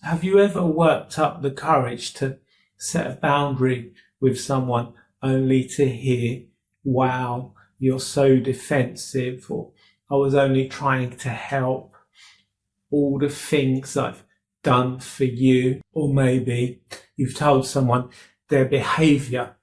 Have you ever worked up the courage to set a boundary with someone only to hear, wow, you're so defensive, or I was only trying to help, all the things I've done for you? Or maybe you've told someone their behaviour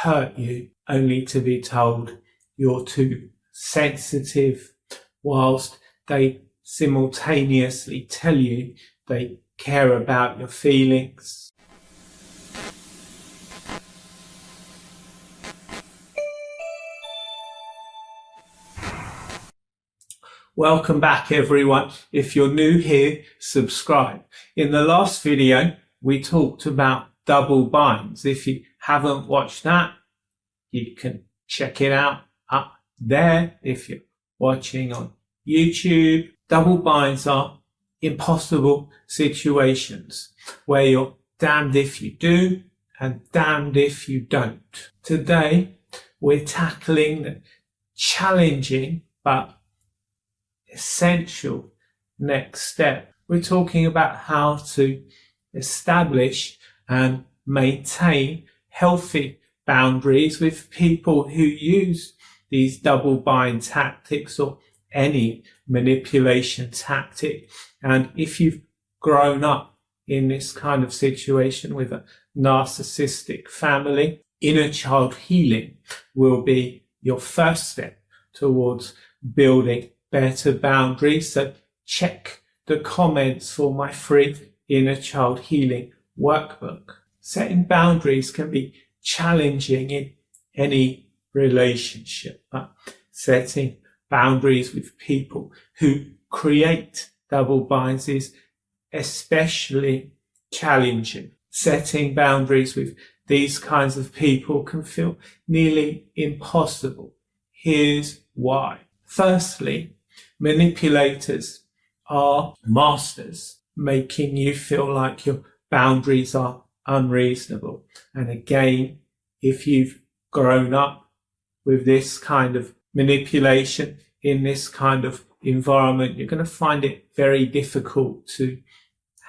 hurt you only to be told you're too sensitive, whilst they simultaneously tell you they care about your feelings. Welcome back, everyone. If you're new here, subscribe. In the last video, we talked about double binds. If you haven't watched that, you can check it out up there. If you're watching on YouTube, double binds are impossible situations where you're damned if you do and damned if you don't. Today, we're tackling the challenging but essential next step. We're talking about how to establish and maintain healthy boundaries with people who use these double bind tactics or any manipulation tactic. And if you've grown up in this kind of situation with a narcissistic family, inner child healing will be your first step towards building better boundaries. So check the comments for my free inner child healing workbook. Setting boundaries can be challenging in any relationship, but setting boundaries with people who create double binds is especially challenging. Setting boundaries with these kinds of people can feel nearly impossible. Here's why. Firstly, manipulators are masters making you feel like your boundaries are unreasonable. And again, if you've grown up with this kind of manipulation in this kind of environment, you're going to find it very difficult to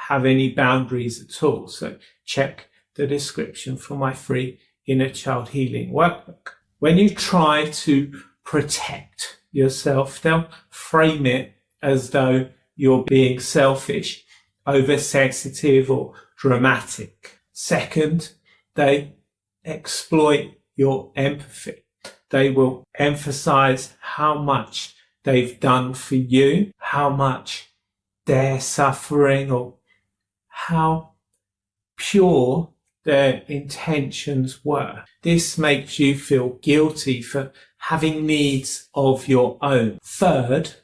have any boundaries at all. So check the description for my free inner child healing workbook. When you try to protect yourself, they'll frame it as though you're being selfish, oversensitive, or dramatic. Second, they exploit your empathy. They will emphasize how much they've done for you, how much they're suffering, or how pure their intentions were. This makes you feel guilty for having needs of your own. Third,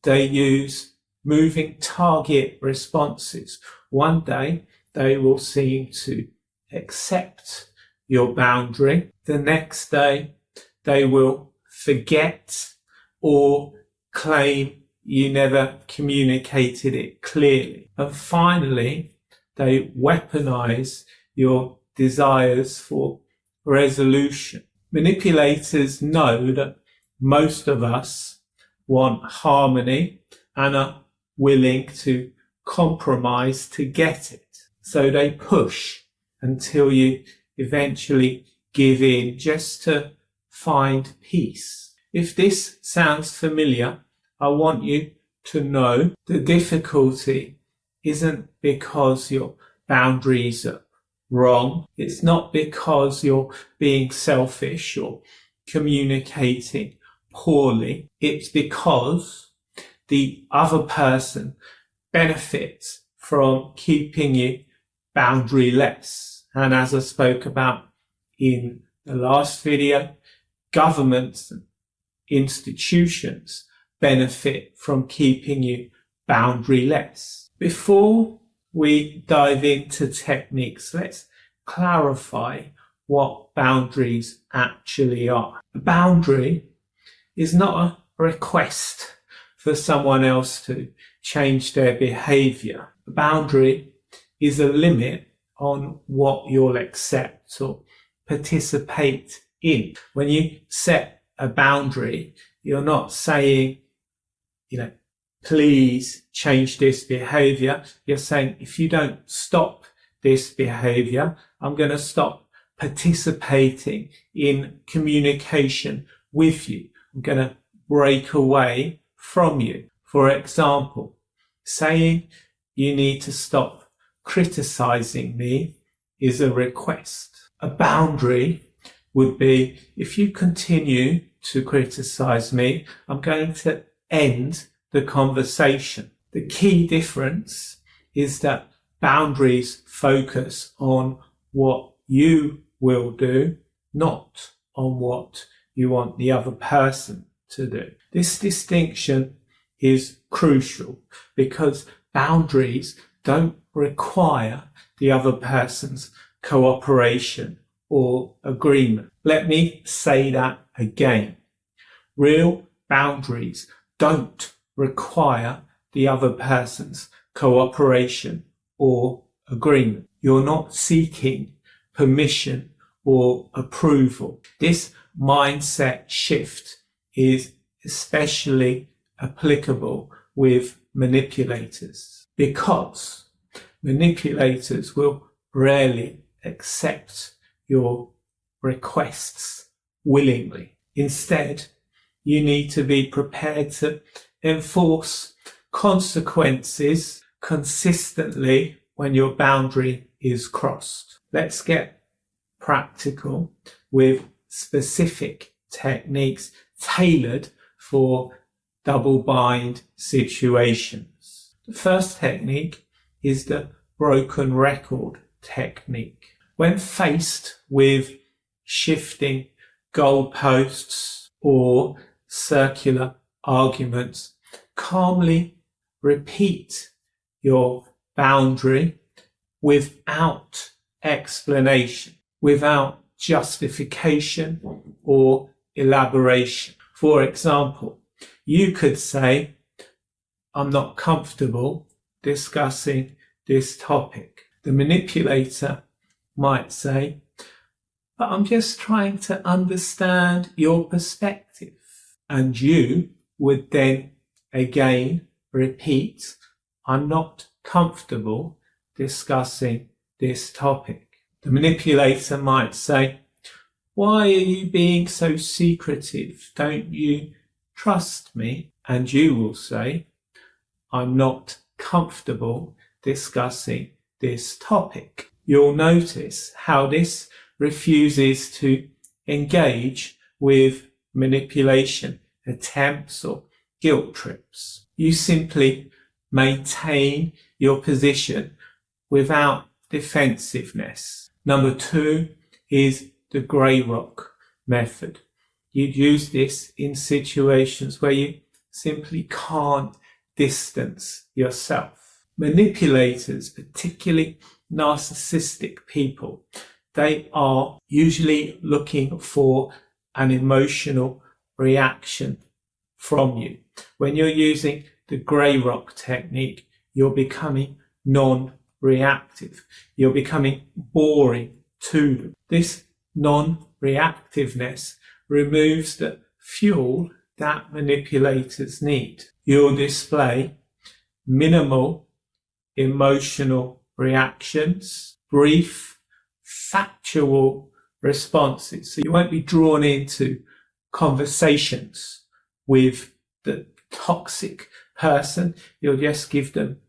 they use moving target responses. One day, they will seem to accept your boundary. The next day, they will forget or claim you never communicated it clearly. And finally, they weaponize your desires for resolution. Manipulators know that most of us want harmony and are willing to compromise to get it. So they push until you eventually give in just to find peace. If this sounds familiar, I want you to know the difficulty isn't because your boundaries are wrong. It's not because you're being selfish or communicating poorly. It's because the other person benefits from keeping you boundaryless. And as I spoke about in the last video, governments and institutions benefit from keeping you boundaryless. Before we dive into techniques, let's clarify what boundaries actually are. A boundary is not a request for someone else to change their behavior. A boundary is a limit on what you'll accept or participate in. When you set a boundary, you're not saying, please change this behavior. You're saying, if you don't stop this behavior, I'm going to stop participating in communication with you. I'm going to break away from you. For example, saying you need to stop criticizing me is a request. A boundary would be, if you continue to criticize me, I'm going to end the conversation. The key difference is that boundaries focus on what you will do, not on what you want the other person to do. This distinction is crucial because boundaries don't require the other person's cooperation or agreement. Let me say that again. Real boundaries don't require the other person's cooperation or agreement. You're not seeking permission or approval. This mindset shift is especially applicable with manipulators because manipulators will rarely accept your requests willingly. Instead, you need to be prepared to enforce consequences consistently when your boundary is crossed. Let's get practical with specific techniques tailored for double bind situations. The first technique is the broken record technique. When faced with shifting goalposts or circular arguments, calmly repeat your boundary without explanation, without justification or elaboration. For example, you could say, I'm not comfortable discussing this topic. The manipulator might say, but I'm just trying to understand your perspective. And you would then again repeat, I'm not comfortable discussing this topic. The manipulator might say, why are you being so secretive? Don't you trust me? And you will say, I'm not comfortable discussing this topic. You'll notice how this refuses to engage with manipulation attempts or guilt trips. You simply maintain your position without defensiveness. Number 2 is the grey rock method. You'd use this in situations where you simply can't distance yourself. Manipulators, particularly narcissistic people, they are usually looking for an emotional reaction from you. When you're using the grey rock technique, you're becoming non-reactive. You're becoming boring to them. This non-reactiveness removes the fuel that manipulators need. You'll display minimal emotional reactions, brief, factual responses. So you won't be drawn into conversations with the toxic person. You'll just give them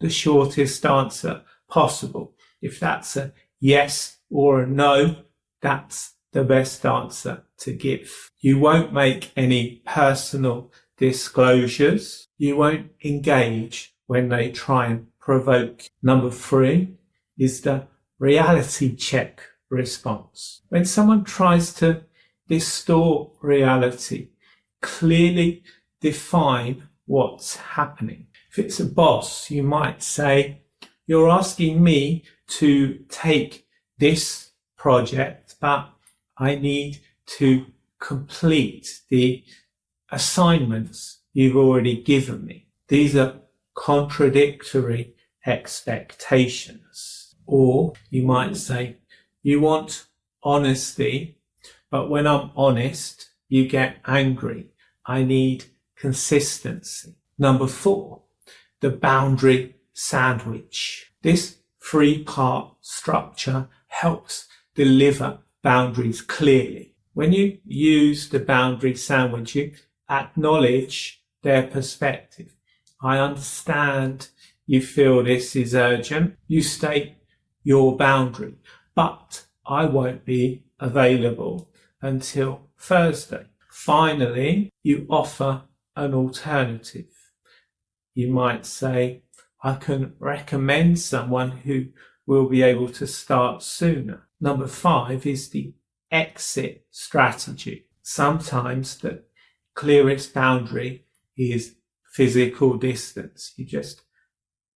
the shortest answer possible. If that's a yes or a no, that's the best answer to give. You won't make any personal disclosures. You won't engage when they try and provoke. Number 3 is the reality check response. When someone tries to distort reality, clearly define what's happening. If it's a boss, you might say, you're asking me to take this project, but I need to complete the assignments you've already given me. These are contradictory expectations. Or you might say, you want honesty, but when I'm honest, you get angry. I need consistency. Number 4, the boundary sandwich. This 3-part structure helps deliver boundaries clearly. When you use the boundary sandwich, you acknowledge their perspective. I understand you feel this is urgent. You state your boundary, but I won't be available until Thursday. Finally, you offer an alternative. You might say, I can recommend someone who will be able to start sooner. Number 5 is the exit strategy. Sometimes the clearest boundary is physical distance. You just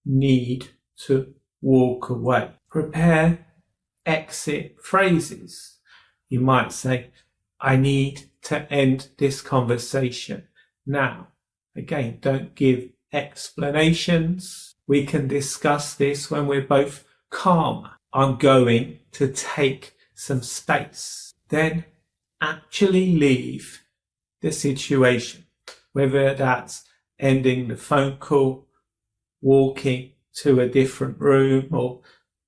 need to walk away. Prepare exit phrases. You might say, I need to end this conversation now. Again, don't give explanations. We can discuss this when we're both calmer. I'm going to take some space. Then actually leave the situation, whether that's ending the phone call, walking to a different room, or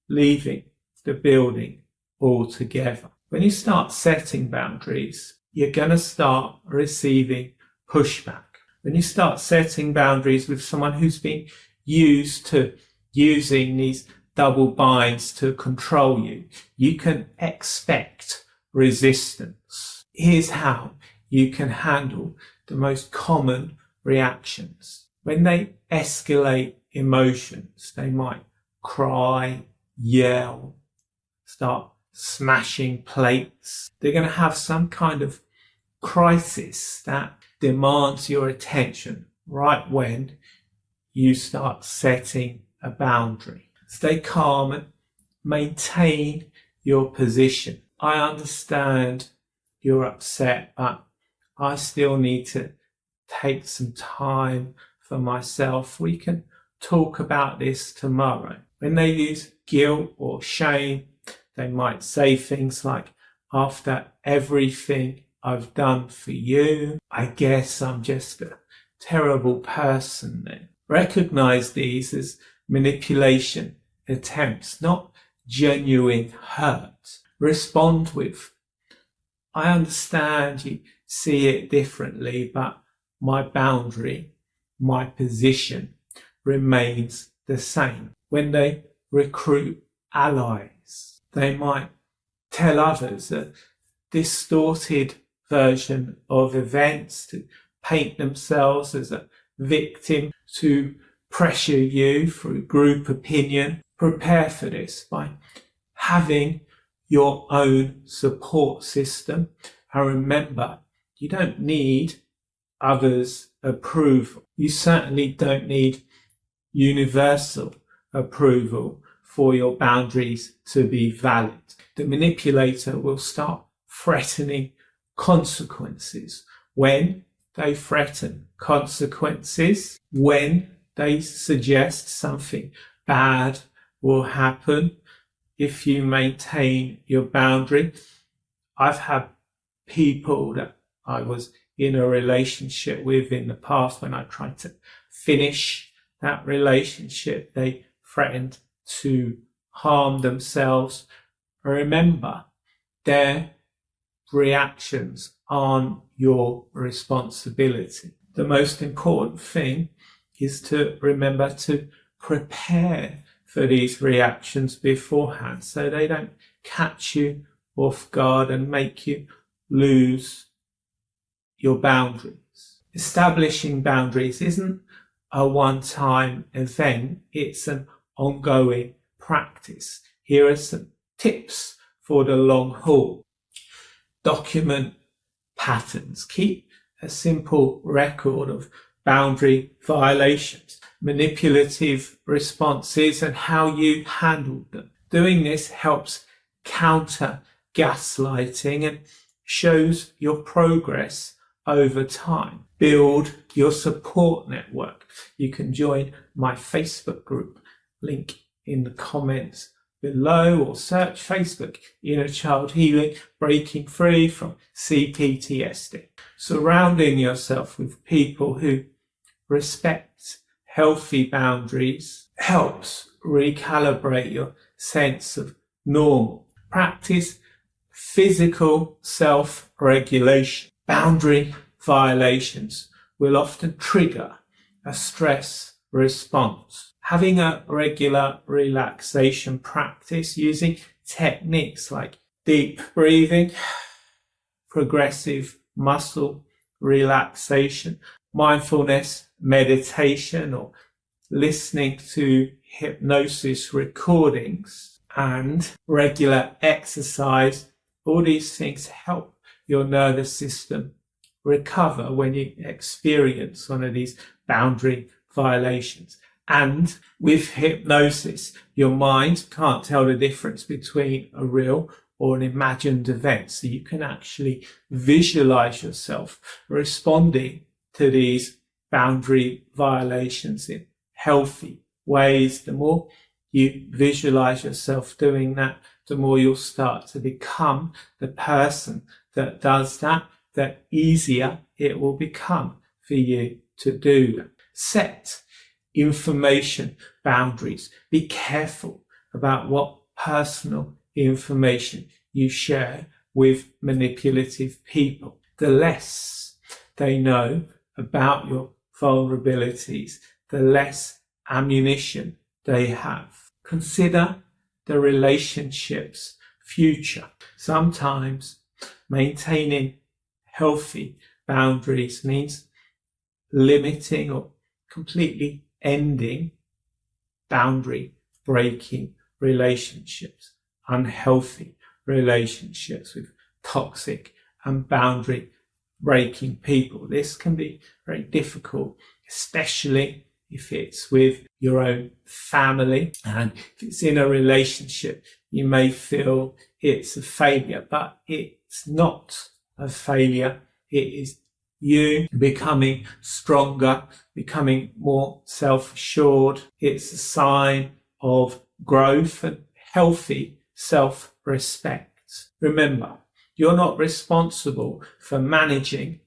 leaving the building altogether. When you start setting boundaries, you're going to start receiving pushback. When you start setting boundaries with someone who's been used to using these double binds to control you, you can expect resistance. Here's how you can handle the most common reactions. When they escalate emotions, they might cry, yell, start smashing plates. They're going to have some kind of crisis that demands your attention right when you start setting a boundary. Stay calm and maintain your position. I understand you're upset, but I still need to take some time for myself. We can talk about this tomorrow. When they use guilt or shame, they might say things like, after everything I've done for you, I guess I'm just a terrible person then. Recognize these as manipulation attempts, not genuine hurt. Respond with, I understand you see it differently, but my boundary, my position remains the same. When they recruit allies, they might tell others a distorted version of events to paint themselves as a victim, to pressure you through group opinion. Prepare for this by having your own support system. And remember, you don't need others' approval. You certainly don't need universal approval for your boundaries to be valid. The manipulator will start threatening consequences. When they threaten consequences, when they suggest something bad will happen if you maintain your boundary. I've had people that I was in a relationship with in the past, when I tried to finish that relationship, they threatened to harm themselves. Remember, their reactions aren't your responsibility. The most important thing is to remember to prepare for these reactions beforehand so they don't catch you off guard and make you lose your boundaries. Establishing boundaries isn't a one-time event, it's an ongoing practice. Here are some tips for the long haul. Document patterns. Keep a simple record of boundary violations, manipulative responses, and how you handled them. Doing this helps counter gaslighting and shows your progress over time. Build your support network. You can join my Facebook group, link in the comments below, or search Facebook Inner Child Healing, Breaking Free from CPTSD. Surrounding yourself with people who respect healthy boundaries helps recalibrate your sense of normal. Practice physical self-regulation. Boundary violations will often trigger a stress response. Having a regular relaxation practice using techniques like deep breathing, progressive muscle relaxation, mindfulness meditation, or listening to hypnosis recordings, and regular exercise, all these things help your nervous system recover when you experience one of these boundary violations. And with hypnosis, your mind can't tell the difference between a real or an imagined event. So you can actually visualize yourself responding to these boundary violations in healthy ways. The more you visualize yourself doing that, the more you'll start to become the person that does that, the easier it will become for you to do that. Set information boundaries. Be careful about what personal information you share with manipulative people. The less they know about your vulnerabilities, the less ammunition they have. Consider the relationship's future. Sometimes maintaining healthy boundaries means limiting or completely ending boundary breaking relationships, unhealthy relationships with toxic and boundary breaking people. This can be very difficult, especially if it's with your own family, and if it's in a relationship you may feel it's a failure, but it's not a failure. It is you becoming stronger, becoming more self-assured. It's a sign of growth and healthy self-respect. Remember, you're not responsible for managing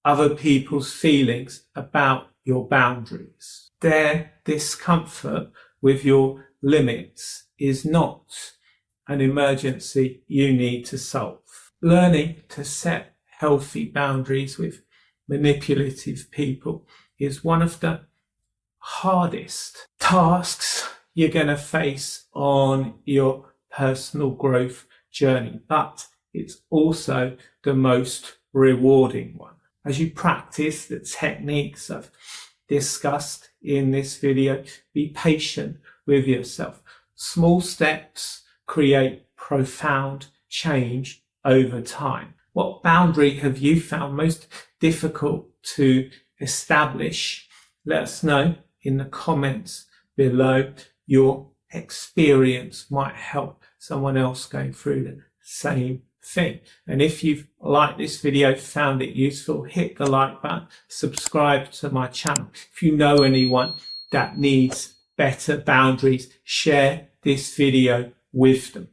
other people's feelings about your boundaries. Their discomfort with your limits is not an emergency you need to solve. Learning to set healthy boundaries with manipulative people is one of the hardest tasks you're going to face on your personal growth journey, but it's also the most rewarding one. As you practice the techniques I've discussed in this video, be patient with yourself. Small steps create profound change over time. What boundary have you found most difficult to establish? Let us know in the comments below. Your experience might help someone else going through the same thing. And if you've liked this video, found it useful, hit the like button, subscribe to my channel. If you know anyone that needs better boundaries, share this video with them.